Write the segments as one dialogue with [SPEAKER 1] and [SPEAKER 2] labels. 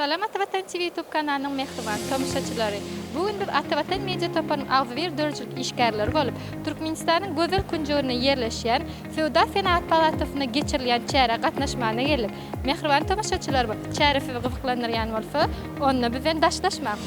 [SPEAKER 1] Salam Atabatan TV YouTube kanalının mehriban tomoshachileri. Bugün bir Atabatan Media Topanın ağzıver dörcülük işgärleri bolup, Türkmenistan'ın gözel kunjuruna yerleşen Feodal Fenaat Palatowyna geçirilen çäre gatnaşmagyna gelip, mehriban tomoshachiler bu çäre ve gyzyklanýan bolsa, onna bilen daşlaşmak.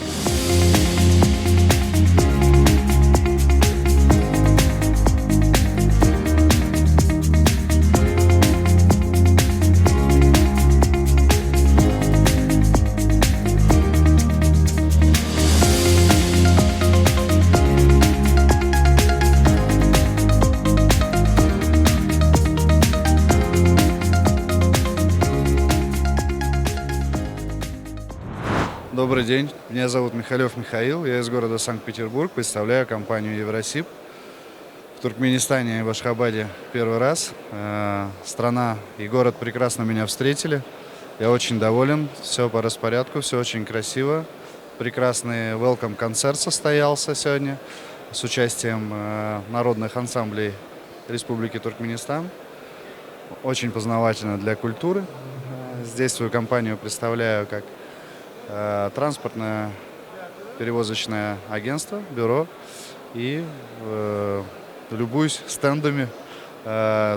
[SPEAKER 2] Добрый день, меня зовут Михалев Михаил, я из города Санкт-Петербург, представляю компанию Евросиб. В Туркменистане и в Ашхабаде первый раз. Страна и город прекрасно меня встретили, я очень доволен, все по распорядку, все очень красиво. Прекрасный welcome-концерт состоялся сегодня с участием народных ансамблей Республики Туркменистан. Очень познавательно для культуры. Здесь свою компанию представляю как транспортное перевозочное агентство, бюро, и любуюсь стендами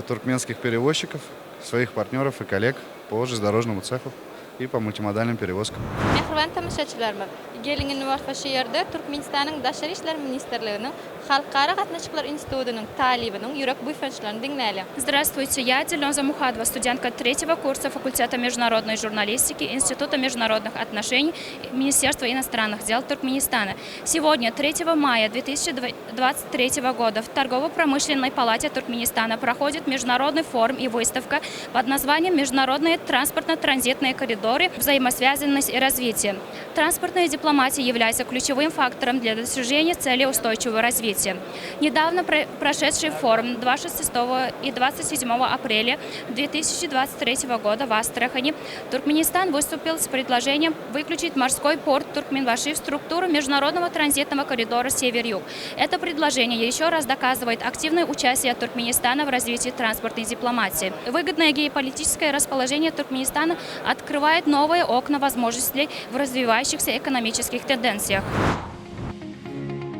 [SPEAKER 2] туркменских перевозчиков, своих партнеров и коллег по железнодорожному цеху и по мультимодальным перевозкам.
[SPEAKER 1] Mehriban tomoshachilarimiz, gelingen Warfa ýerde Türkmenistanyň Daşary işler ministrliginiň Halkara gatnaşyklar institutynyň talibiniň ýürek buýfançyklaryny diňläýär.
[SPEAKER 3] Здравствуйте, я Деленза Мухадова, студентка третьего курса факультета международной журналистики Института международных отношений Министерства иностранных дел Туркменистана. Сегодня, 3 мая 2023 года, в Торгово-промышленной палате Туркменистана проходит международный форум и выставка под названием «Международные транспортно-транзитные коридоры, взаимосвязанность и развитие». Транспортная дипломатия является ключевым фактором для достижения цели устойчивого развития. Недавно прошедший форум 26 и 27 апреля 2023 года в Астрахани Туркменистан выступил с предложением выключить морской порт Туркменбаши в структуру международного транзитного коридора Север-Юг. Это предложение еще раз доказывает активное участие Туркменистана в развитии транспортной дипломатии. Выгодное геополитическое расположение Туркменистана открывает новые окна возможностей в развивающихся экономических тенденциях.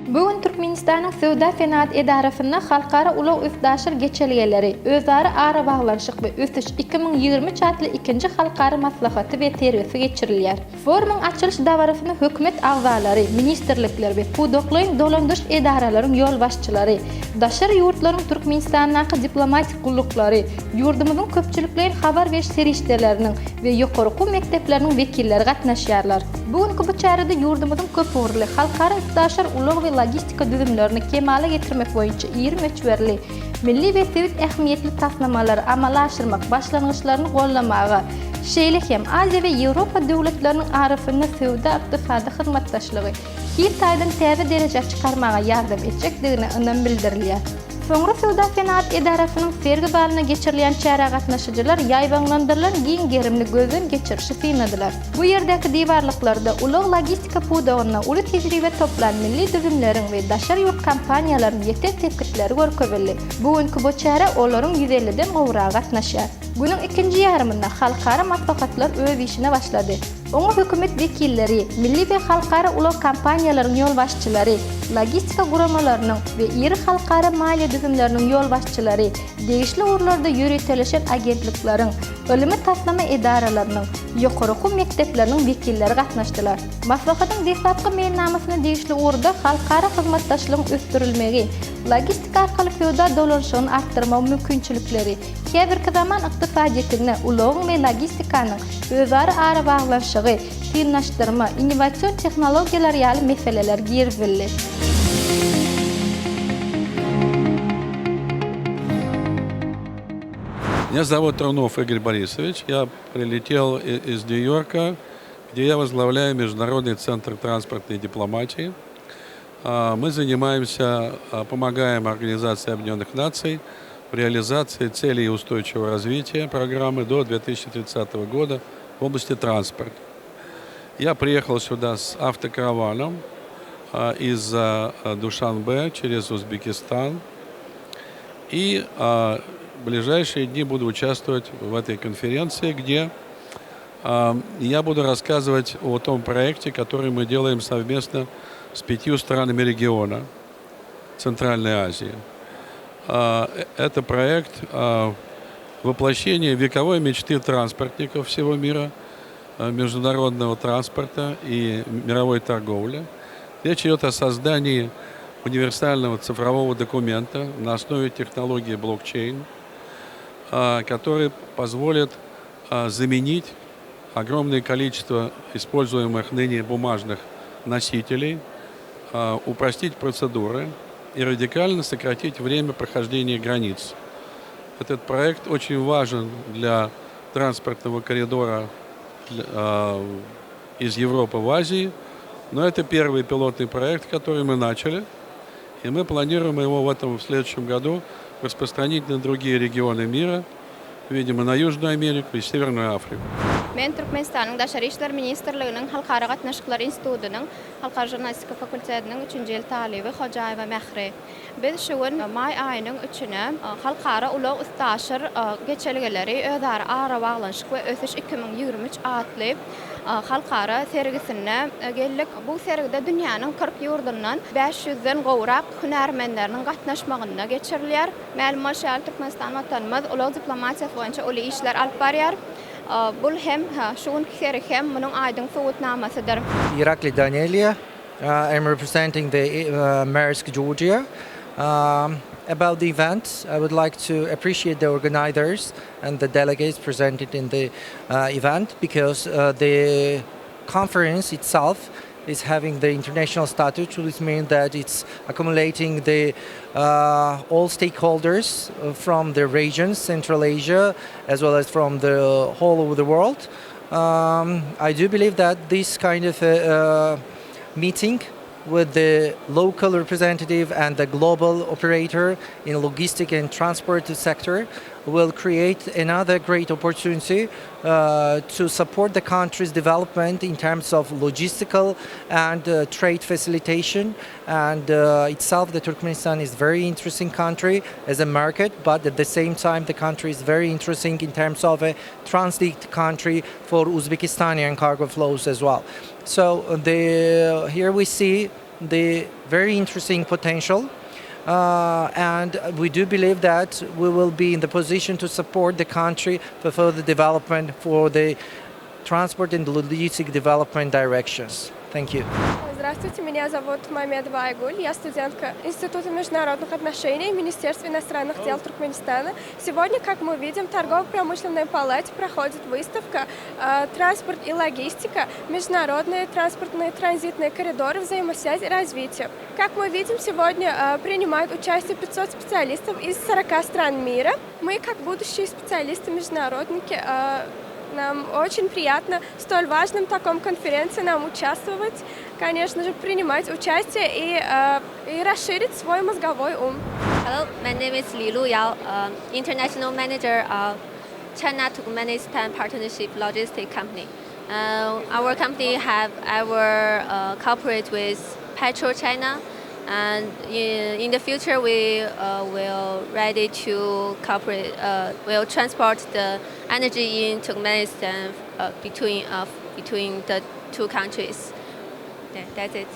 [SPEAKER 1] Bugün Türkmenistanyň Feodal Fenaat Edarasyna halkara ulug üfdaşyr geçelýärleri özara ara baglanşyk we ösüş 2020 çatly 2-nji halkara maslahaty we terwisi geçirilýär. Forumyň açylyş dawrasyny hökümet agzalary, ministrlikler we pudoklaryň dolandyrış edaralaryň ýol başçylary, daşary ýurtlaryň Türkmenistanyň diplomatik gullukları, ýurdumyzyň köpçülikleri habar beriş serişdeleriniň we ýokarky mekdepleriniň wekilleri gatnaşýarlar. Bugünkü bu çärede ýurdumyzyň köp uğurly halkara üfdaşyr ulug we logistika düzümlerini kemale getirmek boýunça 20 meçberli, milli we sivil ähmiýetli tasnamalary amala aşyrmak başlangyçlaryny gollamagy, şeýle hem Aziýa we Ýewropa döwletleriniň arasyna sowda ykdysady hyzmatdaşlygy Hitaýdan täze derejä çykarmaga ýardam etjekdigine önem bildirilýär. Soňra Feodal Fenaat Edarasynyň sergi balyna geçirilen çäre gatnaşyjylar ýaýbanlandyrylan giň gerimli gözden geçirişi synadylar. Bu ýerdäki diwarlyklarda ulug logistika pudagyna uly tejribe toplan milli düzümleriň we daşary ýurt kompaniýalaryň ýetek tepkitleri görkezildi. Bugünkü bu çäre olaryň 150den gowrak gatnaşýar. Günüň ikinji ýarymynda halkara maslahatlar öz işine başlady. Oňa hökümet wekilleri, milli we halkara ulug kompaniýalaryň ýol başçylary, logistika guramalarynyň we iri halkara maliýe düzümleriniň ýol başçylary, degişli urlarda ýöretilýän agentlikleriň, ölümi taslama edaralarynyň, ýokarky mekdepleriniň wekilleri gatnaşdylar. Maslahatyň deflatky meýnamasyna degişli urda halkara hyzmatdaşlygyň östürilmegi, logistika arkaly feodal dolanşygyny artdyrma mümkinçilikleri, häzirki zaman ykdysadyetine ulug we logistikaның özara ara baglanşygy, synnaşdyrma, innovasion tehnologiýalar ýaly meseleler girildi.
[SPEAKER 4] Меня зовут Трунов Игорь Борисович. Я прилетел из Нью-Йорка, где я возглавляю Международный центр транспортной дипломатии. Мы занимаемся, помогаем Организации Объединенных Наций в реализации целей устойчивого развития программы до 2030 года в области транспорта. Я приехал сюда с автокараваном из Душанбе через Узбекистан. И в ближайшие дни буду участвовать в этой конференции, где Я буду рассказывать о том проекте, который мы делаем совместно с 5 странами региона Центральной Азии. Это проект воплощения вековой мечты транспортников всего мира, международного транспорта и мировой торговли. Речь идет о создании универсального цифрового документа на основе технологии блокчейн, который позволит заменить огромное количество используемых ныне бумажных носителей, упростить процедуры и радикально сократить время прохождения границ. Этот проект очень важен для транспортного коридора из Европы в Азию, но это первый пилотный проект, который мы начали, и мы планируем его в следующем году распространить на другие регионы мира, видимо, на Южную Америку и Северную Африку.
[SPEAKER 5] Men Türkmenistan'ın Daşary işler ministrliginiň Halkara gatnaşyklar institutynyň Halkara jurnalistika fakultetining 3-nji ýyl talibi Hojaýewa Mehri. Biz şu gün may aýynyň 3-üne Halkara ulug ustaşyr geçelgeleri özara ara baglanşyk we ösüş 2023 adly Halkara sergisine geldik. Bu sergide dünýäniň 40 ýurdundan 500-den gowrak hünärmenleriniň gatnaşmagyna geçirilýär. Ma'lum bolýar Türkmenistan watanymyz ulug diplomatiýa boýunça uly işler alyp barýar. Bul hem şuun kiseri hem munun aydın soğutnamasıdır.
[SPEAKER 6] Irakli Danielia. I'm representing the Maersk, Georgia. About the event, I would like to appreciate the organizers and the delegates presented in the event because the conference itself is having the international status, which means that it's accumulating the all stakeholders from the regions, Central Asia, as well as from the whole over the world. I do believe that this kind of meeting with the local representative and the global operator in logistic and transport sector will create another great opportunity to support the country's development in terms of logistical and trade facilitation. And itself, the Turkmenistan is a very interesting country as a market, but at the same time, the country is very interesting in terms of a transit country for Uzbekistani and cargo flows as well. So here we see the very interesting potential. And we do believe that we will be in the position to support the country for further development for the transport and logistic development directions. Thank you.
[SPEAKER 7] Здравствуйте, меня зовут Мамедова Айгуль, я студентка Института международных отношений Министерства иностранных дел Туркменистана. Сегодня, как мы видим, в торгово-промышленной палате проходит выставка «Транспорт и логистика. Международные транспортные транзитные коридоры, взаимосвязь и развитие». Как мы видим, сегодня принимают участие 500 специалистов из 40 стран мира. Мы, как будущие специалисты-международники, нам очень приятно в столь важном таком конференции нам участвовать, конечно же, принимать участие и расширить свой мозговой ум.
[SPEAKER 8] Hello, my name is Li Luyao, International Manager of China-Turkmenistan Partnership Logistics Company. Our company have cooperate with PetroChina, and in the future we will ready to cooperate. Will transport the energy in Turkmenistan between the two countries. Yeah, that's it.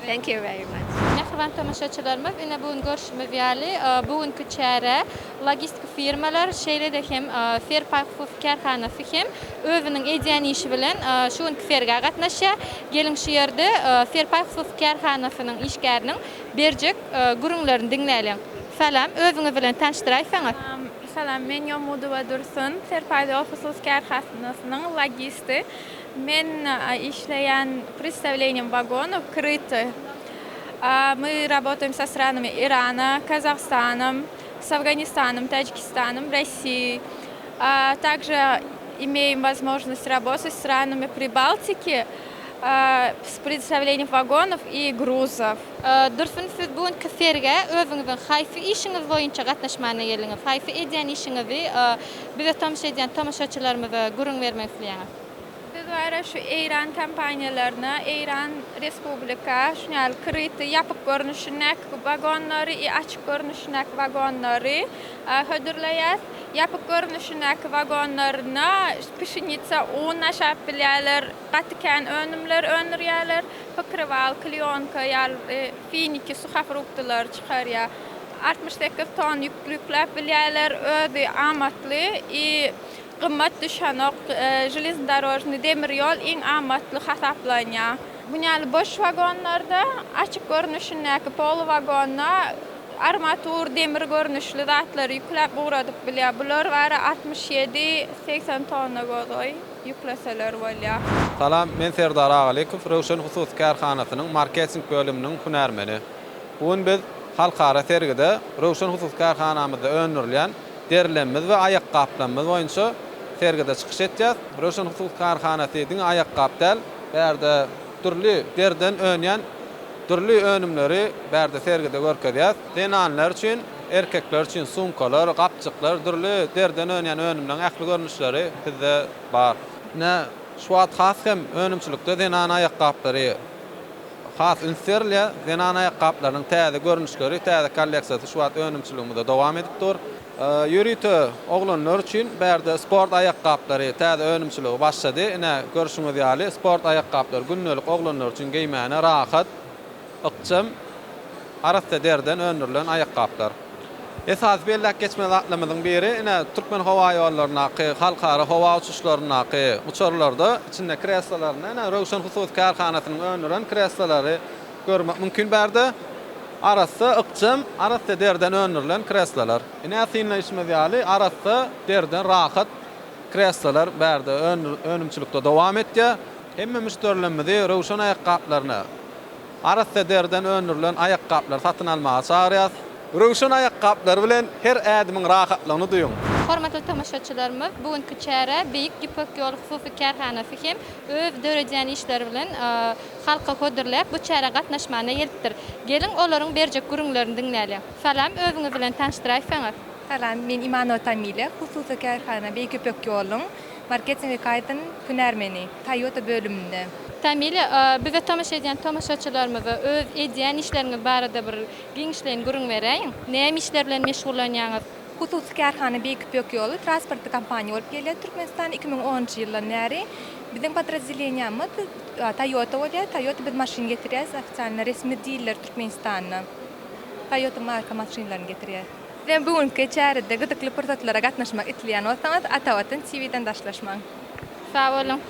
[SPEAKER 8] Thank you very much.
[SPEAKER 1] Mehriban tamaşaçılarımız, ine bugün görüşme viyali, bugünkü çare logistik firmalar, şeyle de hem Fairpaypuf kerhanası hem özünün ediyen işi bilen şu günkü ferga gatnaşa, gelin şu yerde Fairpaypuf kerhanasının işgärinin berjek gurunlaryny dinleýän. Salam, özüňi bilen tanıştyraysaňyz.
[SPEAKER 9] Salam, men Yomudova Dursun, Fairpaypuf kerhanasının logisti. Men işleyen представлением вагонов крыты. Мы работаем со странами Ирана, Казахстаном, с Афганистаном, Таджикистаном, Россией. Также имеем возможность работать с странами Прибалтики с представлением вагонов и грузов.
[SPEAKER 1] Dursun, siz bugünkü ferge özüňiziň haýsy işiňiz boýunça gatnaşmagyna geldiňiz? Haýsy edýän işiňizi bize tamaşa edýän tamaşaçylarymyza gurun bermek isleýäňiz?
[SPEAKER 9] Biz var şu Eyran kampanyalarına, Eyran Respublika, şunal kırıtı yapıp görünüşünek vagonları, açık görünüşünek vagonları hazırlayız. Yapıp görünüşünek vagonlarına pişinitsa un aşağı bilerler, katıken önümler öneriyorlar, pıkırval, kliyonka, finiki, suhafruktular çıkarıyor. 68 ton yüklükler bilerler, ödü amatlı, qımmat düşanok, железнодорожный demir yol en amatlı hesaplanıyor. Bunlar boş vagonlarda açık görünüşündeki pol vagonna armatur demir görünüşlü zatları yüklep uğradık bile. Bunlar var 67-80 tonna godoy yükleseler var.
[SPEAKER 10] Salam, men Serdar Ağalikov, Rövşen Husus Kärhanasynyň marketing bölüminiň hünärmeni. Bugün biz halkara sergide Rövşen Husus Kärhanamyzda öňürilýän derlenmez we ayakkaplanmaz boýunça sergide çykyş etýär. Rövşen Husus Kärhanasynyň ayakkapdal berde türlü derden önýän türlü önümleri berde sergide görkezýär. Denanlar üçin, erkekler üçin sumkalar, gapçyklar, türlü derden önýän önümlerin ähli görnüşleri bizde bar. Ne şuat has hem önümçülükde denan ayakkapları has inserle denan ayakkaplarının täze görnüşleri, täze kolleksiyasy şuat önümçülüğünde dowam edip dur. Yürütü oglanlar üçin berde sport ayakkapları täze önümçülüği başlady. Ine görüşüňiz ýaly sport ayakkaplar günnelik oglanlar üçin giýmäne rahat, ykçam, arasda derden önürilen ayakkaplar. Esas bellek geçmez atlamyzyň biri ine Türkmen hawa ýollaryna, halkara hawa uçuşlaryna, uçarlarda içinde kreslalaryna, ine Rövşen Husus Kärhanasynyň önüren kreslary görmek mümkin berde. Arasda ykçam, arasda derden önürilen kreslalar. Ine asyna işmez ýaly, arasda derden rahat kreslalar berde önümçülükde dowam etdi. Hemme müşterilerimizi Rövşen ayakkaplaryna, arasda derden önürilen ayakkaplar satyn almaga çağırýar. Rövşen ayakkaplar bilen her ädimiň rahatlygyny duýun.
[SPEAKER 1] Hormatly tamaşaçylarymyz, bugünkü çäre Beýik Ýüpek ýol hususy kärhanasy hem öz döredýän işleri bilen halka ködürläp bu çäre gatnaşmagyna gelipdir. Gelin olaryň berjek gürüňlerini diňläýäler. Salam, özüňiz bilen tanışdyraýsaňyz.
[SPEAKER 11] Salam, men Imano Tamile, hususy kärhana Beýik Ýüpek ýolunyň marketing we kaýtyn hünärmeni, Toyota bölüminde.
[SPEAKER 1] Tamile, bize tamaşa edýän tamaşaçylarymyza öz edýän işleriňiz barada bir giňişlerini gürüň beräýin. Näme işler bilen meşgullanýaňyz?
[SPEAKER 11] Hususy kärhana Beýik Ýüpek ýolu transportly kompaniýa bolup gelýär. Türkmenistan 2010-njy ýyldan näri biziň podrazdeleniýamyz Toyota bolýar. Toyota biz maşyn getirýäs, ofitsialny resmi diýiller Türkmenistanyň. Toyota marka maşynlaryny getirýär. Ben bugünkü çärede gydykly pursatlara gatnaşmak isleýän bolsaňyz, Atawatyň TV-den daşlaşmaň.
[SPEAKER 1] Sag bolun.